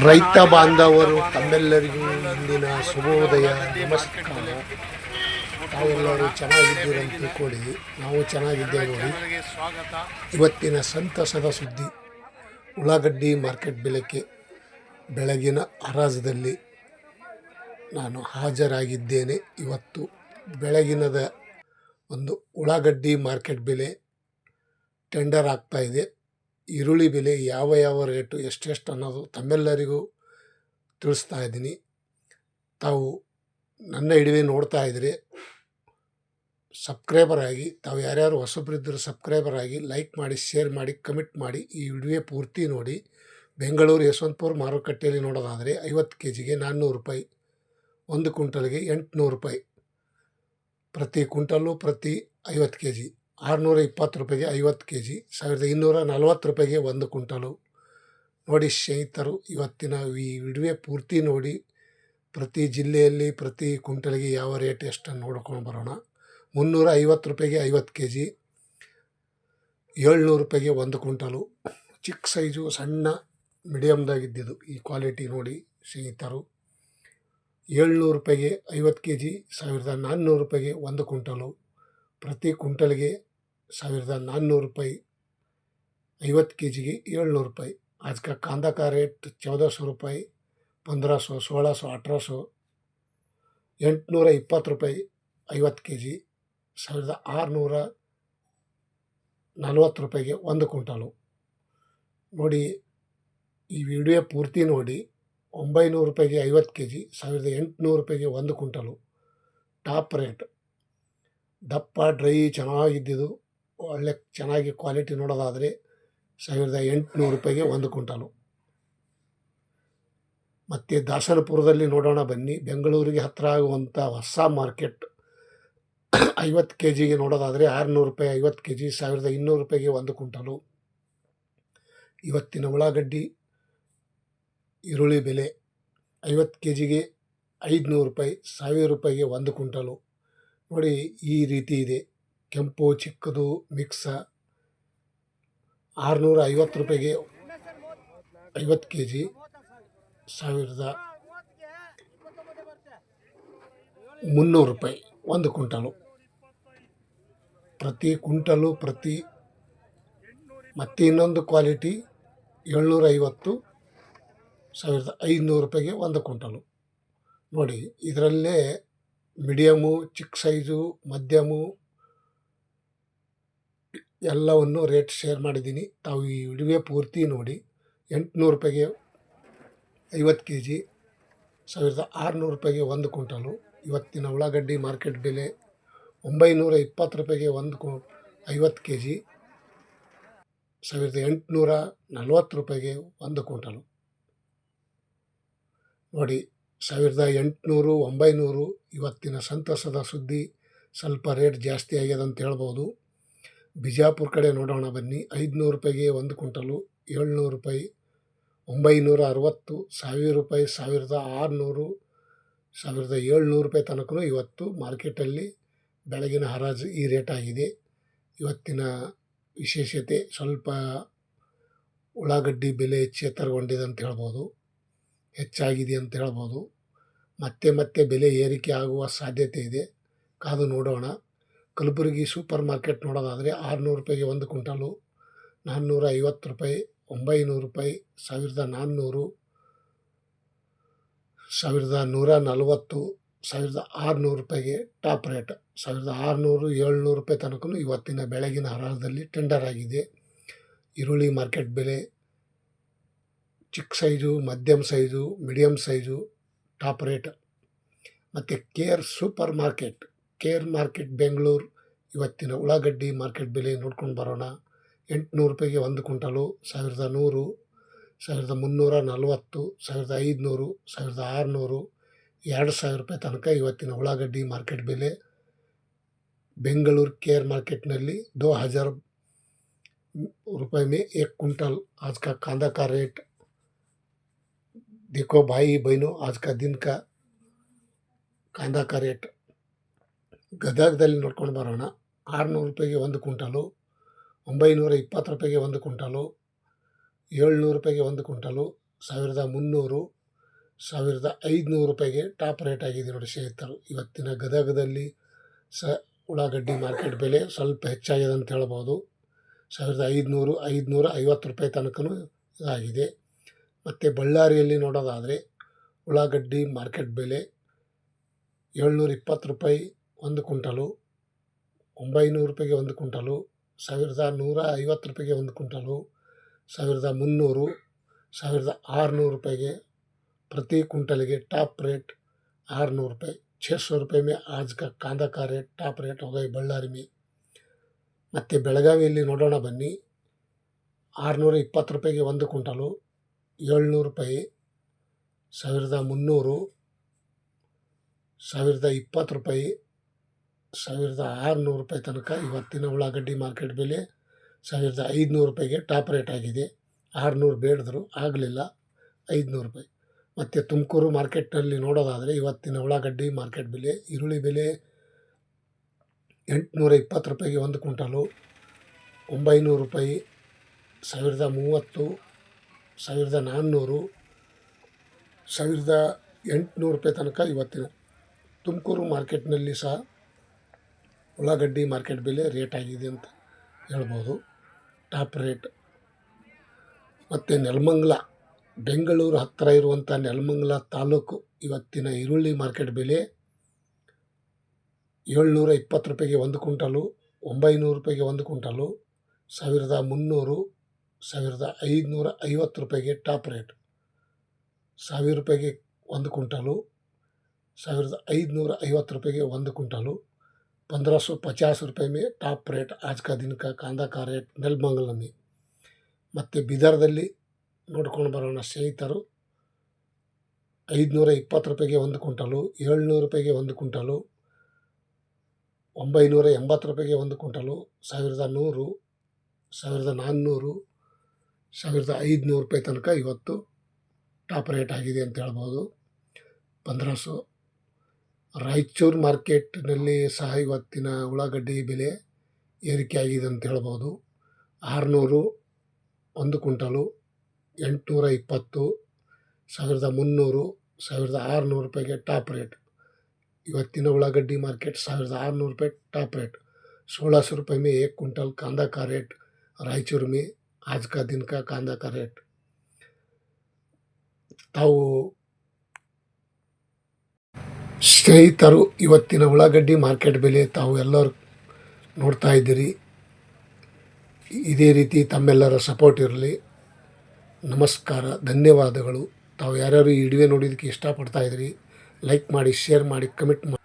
ರೈತ ಬಾಂಧವರು ತಮ್ಮೆಲ್ಲರಿಗೂ ಇಂದಿನ ಶುಭೋದಯ ನಮಸ್ಕಾರ. ತಾವೆಲ್ಲರೂ ಚೆನ್ನಾಗಿದ್ದೀರಿ ಅಂತ ತಿಳ್ಕೊಳ್ಳಿ, ನಾವು ಚೆನ್ನಾಗಿದ್ದೇವೆ ನೋಡಿ. ಇವತ್ತಿನ ಸಂತಸದ ಸುದ್ದಿ, ಉಳ್ಳಾಗಡ್ಡಿ ಮಾರ್ಕೆಟ್ ಬೆಲೆಗೆ ಬೆಳಗಿನ ಹರಾಜದಲ್ಲಿ ನಾನು ಹಾಜರಾಗಿದ್ದೇನೆ. ಇವತ್ತು ಬೆಳಗಿನದ ಒಂದು ಉಳ್ಳಾಗಡ್ಡಿ ಮಾರ್ಕೆಟ್ ಬೆಲೆ ಟೆಂಡರ್ ಆಗ್ತಾ ಇದೆ. ಈರುಳ್ಳಿ ಬೆಲೆ ಯಾವ ರೇಟು ಎಷ್ಟೆಷ್ಟು ಅನ್ನೋದು ತಮ್ಮೆಲ್ಲರಿಗೂ ತಿಳಿಸ್ತಾ ಇದ್ದೀನಿ. ತಾವು ನನ್ನ ಹಿಡಿವೆ ನೋಡ್ತಾ ಇದ್ದರೆ ಸಬ್ಸ್ಕ್ರೈಬರ್ ಆಗಿ, ತಾವು ಯಾರ್ಯಾರು ಹೊಸಬರಿದ್ದರೂ ಸಬ್ಸ್ಕ್ರೈಬರ್ ಆಗಿ, ಲೈಕ್ ಮಾಡಿ, ಶೇರ್ ಮಾಡಿ, ಕಮೆಂಟ್ ಮಾಡಿ. ಈ ವಿಡಿಯೋ ಪೂರ್ತಿ ನೋಡಿ. ಬೆಂಗಳೂರು ಯಶವಂತಪುರ ಮಾರುಕಟ್ಟೆಯಲ್ಲಿ ನೋಡೋದಾದರೆ 50 kgಗೆ 400 ರೂಪಾಯಿ, 1 ಕ್ವಿಂಟಲ್ಗೆ 800 ರೂಪಾಯಿ, ಪ್ರತಿ ಕ್ವಿಂಟಲ್ಲು ಪ್ರತಿ 50 kg 620 ರೂಪಾಯಿಗೆ 50 kg, 1240 ರೂಪಾಯಿಗೆ 1 ಕ್ವಿಂಟಲು. ನೋಡಿ ಸ್ನೇಹಿತರು, ಇವತ್ತಿನ ಈ ವಿಡಿಯೋ ಪೂರ್ತಿ ನೋಡಿ. ಪ್ರತಿ ಜಿಲ್ಲೆಯಲ್ಲಿ ಪ್ರತಿ ಕ್ವಿಂಟಲ್ಗೆ ಯಾವ ರೇಟ್ ಎಷ್ಟನ್ನು ನೋಡ್ಕೊಂಡು ಬರೋಣ. 350 ರೂಪಾಯಿಗೆ 50 kg, 700 ರೂಪಾಯಿಗೆ 1 ಕ್ವಿಂಟಲು. ಚಿಕ್ಕ ಸೈಜು ಸಣ್ಣ ಮೀಡಿಯಮ್ದಾಗಿದ್ದಿದ್ದು ಈ ಕ್ವಾಲಿಟಿ ನೋಡಿ ಸ್ನೇಹಿತರು. 700 ರೂಪಾಯಿಗೆ 50 kg, 1400 ರೂಪಾಯಿಗೆ 1 ಕ್ವಿಂಟಲು, ಪ್ರತಿ ಕ್ವಿಂಟಲ್ಗೆ 1400 ರೂಪಾಯಿ, 50 kgಗೆ 700 ರೂಪಾಯಿ. आज का कांदा का रेट 1400 ರೂಪಾಯಿ, 1500, 1600, 1800, 820 ರೂಪಾಯಿ 50 kg, 1640 ರೂಪಾಯಿಗೆ 1 ಕ್ವಿಂಟಲು. ನೋಡಿ ಈ ವಿಡಿಯೋ ಪೂರ್ತಿ ನೋಡಿ. 900 ರೂಪಾಯಿಗೆ 50 kg, 1800 ರೂಪಾಯಿಗೆ 1 ಕ್ವಿಂಟಲು. ಟಾಪ್ ರೇಟ್ ದಪ್ಪ ಡ್ರೈ ಚೆನ್ನಾಗಿದ್ದಿದ್ದು, ಒಳ್ಳೆ ಚೆನ್ನಾಗಿ ಕ್ವಾಲಿಟಿ ನೋಡೋದಾದರೆ 1800 ರೂಪಾಯಿಗೆ 1 ಕ್ವಿಂಟಲು. ಮತ್ತು ದಾಸನಪುರದಲ್ಲಿ ನೋಡೋಣ ಬನ್ನಿ. ಬೆಂಗಳೂರಿಗೆ ಹತ್ತಿರ ಆಗುವಂಥ ಹೊಸ ಮಾರ್ಕೆಟ್ 50 kgಗೆ ನೋಡೋದಾದರೆ 600 ರೂಪಾಯಿ 50 kg, 1200 ರೂಪಾಯಿಗೆ 1 ಕ್ವಿಂಟಲು. ಇವತ್ತಿನ ಉಳ್ಳಾಗಡ್ಡಿ ಈರುಳ್ಳಿ ಬೆಲೆ 50 kgಗೆ 500 ರೂಪಾಯಿ, 1000 ರೂಪಾಯಿಗೆ 1 ಕ್ವಿಂಟಲು. ನೋಡಿ ಈ ರೀತಿ ಇದೆ. ಕೆಂಪು ಚಿಕ್ಕದು ಮಿಕ್ಸ 650 ರೂಪಾಯಿಗೆ 50 kg, 1300 ರೂಪಾಯಿ 1 ಕ್ವಿಂಟಲು. ಪ್ರತಿ ಕ್ವಿಂಟಲು ಪ್ರತಿ. ಮತ್ತು ಇನ್ನೊಂದು ಕ್ವಾಲಿಟಿ 750, 1500 ರೂಪಾಯಿಗೆ 1 ಕ್ವಿಂಟಲು. ನೋಡಿ ಇದರಲ್ಲೇ ಮೀಡಿಯಮು, ಚಿಕ್ಕ ಸೈಜು, ಮಧ್ಯಮು ಎಲ್ಲವನ್ನು ರೇಟ್ ಶೇರ್ ಮಾಡಿದ್ದೀನಿ. ತಾವು ಈ ವಿಡಿಯೋ ಪೂರ್ತಿ ನೋಡಿ. 800 ರೂಪಾಯಿಗೆ 50 kg, 1600 ರೂಪಾಯಿಗೆ 1 ಕ್ವಿಂಟಲು. ಇವತ್ತಿನ ಉಳ್ಳಾಗಡ್ಡಿ ಮಾರ್ಕೆಟ್ ಬೆಲೆ 920 ರೂಪಾಯಿಗೆ 50 kg, 1840 ರೂಪಾಯಿಗೆ 1 ಕ್ವಿಂಟಲು. ನೋಡಿ 1800, 900 ಇವತ್ತಿನ ಸಂತಸದ ಸುದ್ದಿ. ಸ್ವಲ್ಪ ರೇಟ್ ಜಾಸ್ತಿ ಆಗ್ಯದ ಅಂತ ಹೇಳ್ಬೋದು. ಬಿಜಾಪುರ ಕಡೆ ನೋಡೋಣ ಬನ್ನಿ. 500 ರೂಪಾಯಿಗೆ 1 ಕ್ವಿಂಟಲು, 700 ರೂಪಾಯಿ, 960, 1000 ರೂಪಾಯಿ, 1600, 1700 ರೂಪಾಯಿ ತನಕ ಇವತ್ತು ಮಾರ್ಕೆಟಲ್ಲಿ ಬೆಳಗಿನ ಹರಾಜು ಈ ರೇಟ್ ಆಗಿದೆ. ಇವತ್ತಿನ ವಿಶೇಷತೆ ಸ್ವಲ್ಪ ಉಳ್ಳಾಗಡ್ಡಿ ಬೆಲೆ ಚೇತರಗೊಂಡಿದೆ ಅಂತ ಹೇಳ್ಬೋದು, ಹೆಚ್ಚಾಗಿದೆ ಅಂತ ಹೇಳ್ಬೋದು. ಮತ್ತೆ ಬೆಲೆ ಏರಿಕೆ ಆಗುವ ಸಾಧ್ಯತೆ ಇದೆ, ಕಾದು ನೋಡೋಣ. ಕಲಬುರಗಿ ಸೂಪರ್ ಮಾರ್ಕೆಟ್ ನೋಡೋದಾದರೆ 600 ರೂಪಾಯಿಗೆ 1 ಕ್ವಿಂಟಲು, 450 ರೂಪಾಯಿ, 900 ರೂಪಾಯಿ, 1400, 1140, 1600 ರೂಪಾಯಿಗೆ ಟಾಪ್ ರೇಟ್. 1600, 700 ರೂಪಾಯಿ ತನಕ ಇವತ್ತಿನ ಬೆಳಗಿನ ಹರಾಜದಲ್ಲಿ ಟೆಂಡರ್ ಆಗಿದೆ. ಈರುಳ್ಳಿ ಮಾರ್ಕೆಟ್ ಬೆಲೆ ಚಿಕ್ಕ ಸೈಜು, ಮಧ್ಯಮ size, medium size top rate. ಮತ್ತು ಕೇರ್ ಮಾರ್ಕೆಟ್ ಬೆಂಗಳೂರು ಇವತ್ತಿನ ಉಳ್ಳಾಗಡ್ಡಿ ಮಾರ್ಕೆಟ್ ಬೆಲೆ ನೋಡ್ಕೊಂಡು ಬರೋಣ. 800 ರೂಪಾಯಿಗೆ 1 ಕ್ವಿಂಟಲು, 1100, 1340, 1500, 1600, 2000 ರೂಪಾಯಿ ತನಕ ಇವತ್ತಿನ ಉಳ್ಳಾಗಡ್ಡಿ ಮಾರ್ಕೆಟ್ ಬೆಲೆ. ಬೆಂಗಳೂರು ಕೇರ್ ಮಾರ್ಕೆಟ್ನಲ್ಲಿ 2000 रुपये में 1 क्विंटल। आज का कांदा का रेट देखो भाई बहनों, आज का दिन का कांदा का रेट ಗದಗದಲ್ಲಿ ನೋಡ್ಕೊಂಡು ಬರೋಣ. 600 ರೂಪಾಯಿಗೆ 1 ಕ್ವಿಂಟಲು, 920 ರೂಪಾಯಿಗೆ 1 ಕ್ವಿಂಟಲು, 700 ರೂಪಾಯಿಗೆ 1 ಕ್ವಿಂಟಲು, 1300, 1500 ರೂಪಾಯಿಗೆ ಟಾಪ್ ರೇಟ್ ಆಗಿದೆ ನೋಡಿ ಸ್ನೇಹಿತರು. ಇವತ್ತಿನ ಗದಗದಲ್ಲಿ ಉಳ್ಳಾಗಡ್ಡಿ ಮಾರ್ಕೆಟ್ ಬೆಲೆ ಸ್ವಲ್ಪ ಹೆಚ್ಚಾಗಿದೆ ಅಂತ ಹೇಳ್ಬೋದು. 1500, 550 ರೂಪಾಯಿ ತನಕನೂ ಇದಾಗಿದೆ. ಮತ್ತು ಬಳ್ಳಾರಿಯಲ್ಲಿ ನೋಡೋದಾದರೆ ಉಳ್ಳಾಗಡ್ಡಿ ಮಾರ್ಕೆಟ್ ಬೆಲೆ 720 ರೂಪಾಯಿ ಒಂದು ಕ್ವಿಂಟಲು, 900 ರೂಪಾಯಿಗೆ ಒಂದು ಕ್ವಿಂಟಲು, 1150 ರೂಪಾಯಿಗೆ ಒಂದು ಕ್ವಿಂಟಲು, 1300, 1600 ರೂಪಾಯಿಗೆ प्रति क्विंटल टॉप रेट 600 रुपये, 600 रुपये में आज का कांदा का रेट टॉप रेट हो गई बಳ್ಳಾರಿ में. ಮತ್ತು ಬೆಳಗಾವಿಯಲ್ಲಿ ನೋಡೋಣ ಬನ್ನಿ. 620 ರೂಪಾಯಿಗೆ ಒಂದು ಕ್ವಿಂಟಲು, 700 ರೂಪಾಯಿ, 1300, 1020 ರೂಪಾಯಿ, 1600 ರೂಪಾಯಿ ತನಕ ಇವತ್ತಿನ ಉಳ್ಳಾಗಡ್ಡಿ ಮಾರ್ಕೆಟ್ ಬೆಲೆ. 1500 ರೂಪಾಯಿಗೆ ಟಾಪ್ ರೇಟ್ ಆಗಿದೆ. 600 ಬೇಡಿದ್ರು ಆಗಲಿಲ್ಲ, 500 ರೂಪಾಯಿ. ಮತ್ತು ತುಮಕೂರು ಮಾರ್ಕೆಟ್ನಲ್ಲಿ ನೋಡೋದಾದರೆ ಇವತ್ತಿನ ಉಳ್ಳಾಗಡ್ಡಿ ಮಾರ್ಕೆಟ್ ಬೆಲೆ, ಈರುಳ್ಳಿ ಬೆಲೆ 820 ರೂಪಾಯಿಗೆ ಒಂದು ಕ್ವಿಂಟಲು, 900 ರೂಪಾಯಿ, 1030, 1400, 1800 ರೂಪಾಯಿ ತನಕ ಇವತ್ತಿನ ತುಮಕೂರು ಮಾರ್ಕೆಟ್ನಲ್ಲಿ ಸಹ ಉಳ್ಳಾಗಡ್ಡಿ ಮಾರ್ಕೆಟ್ ಬೆಲೆ ರೇಟ್ ಆಗಿದೆ ಅಂತ ಹೇಳ್ಬೋದು, ಟಾಪ್ ರೇಟ್. ಮತ್ತು ನೆಲಮಂಗಲ, ಬೆಂಗಳೂರು ಹತ್ತಿರ ಇರುವಂಥ ನೆಲಮಂಗಲ ತಾಲೂಕು ಇವತ್ತಿನ ಈರುಳ್ಳಿ ಮಾರ್ಕೆಟ್ ಬೆಲೆ 720 ರೂಪಾಯಿಗೆ ಒಂದು ಕ್ವಿಂಟಲು, 900 ರೂಪಾಯಿಗೆ ಒಂದು ಕ್ವಿಂಟಲು, 1300, 1550 ರೂಪಾಯಿಗೆ ಟಾಪ್ ರೇಟ್, 1000 ರೂಪಾಯಿಗೆ ಒಂದು ಕ್ವಿಂಟಲು, 1550 रुपये ಒಂದು क्विंटल, 1550 रुपये में टॉप रेट आज का दिन का कांदा का रेट ನೆಲಮಂಗಲ में. ಮತ್ತು ಬಿದರ್ದಲ್ಲಿ ನೋಡ್ಕೊಂಡು ಬರೋಣ ಸ್ನೇಹಿತರು. 520 ರೂಪಾಯಿಗೆ ಒಂದು ಕ್ವಿಂಟಲು, 700 ರೂಪಾಯಿಗೆ ಒಂದು ಕ್ವಿಂಟಲು, 980 ರೂಪಾಯಿಗೆ ಒಂದು ಕ್ವಿಂಟಲು, 1100, 1400, 1500 ರೂಪಾಯಿ ತನಕ ಇವತ್ತು ಟಾಪ್ ರೇಟ್ ಆಗಿದೆ ಅಂತ ಹೇಳ್ಬೋದು. 1500. ರಾಯಚೂರು ಮಾರ್ಕೆಟ್ನಲ್ಲಿ ಸಹ ಇವತ್ತಿನ ಉಳ್ಳಾಗಡ್ಡಿ ಬೆಲೆ ಏರಿಕೆ ಆಗಿದೆ ಅಂತ ಹೇಳ್ಬೋದು. 600 ಒಂದು ಕ್ವಿಂಟಲು, 820, 1300, 1600 ರೂಪಾಯಿಗೆ ಟಾಪ್ ರೇಟ್. ಇವತ್ತಿನ ಉಳ್ಳಾಗड्डी मार्केट 1600 रुपये टॉप रेट. 1600 रुपये में एक क्विंटल कांदा का रेट रायचूर में आज का दिन का कांदा का रेट. ತಾವು ಸ್ನೇಹಿತರು ಇವತ್ತಿನ ಉಳ್ಳಾಗಡ್ಡಿ ಮಾರ್ಕೆಟ್ ಬೆಲೆ ತಾವು ಎಲ್ಲರೂ ನೋಡ್ತಾ ಇದ್ದೀರಿ. ಇದೇ ರೀತಿ ತಮ್ಮೆಲ್ಲರ ಸಪೋರ್ಟ್ ಇರಲಿ. ನಮಸ್ಕಾರ, ಧನ್ಯವಾದಗಳು. ತಾವು ಯಾರ್ಯಾರು ಈ ವಿಡಿಯೋ ನೋಡೋದಕ್ಕೆ ಇಷ್ಟಪಡ್ತಾ ಇದ್ದೀರಿ, ಲೈಕ್ ಮಾಡಿ, ಶೇರ್ ಮಾಡಿ, ಕಮೆಂಟ್ ಮಾಡಿ.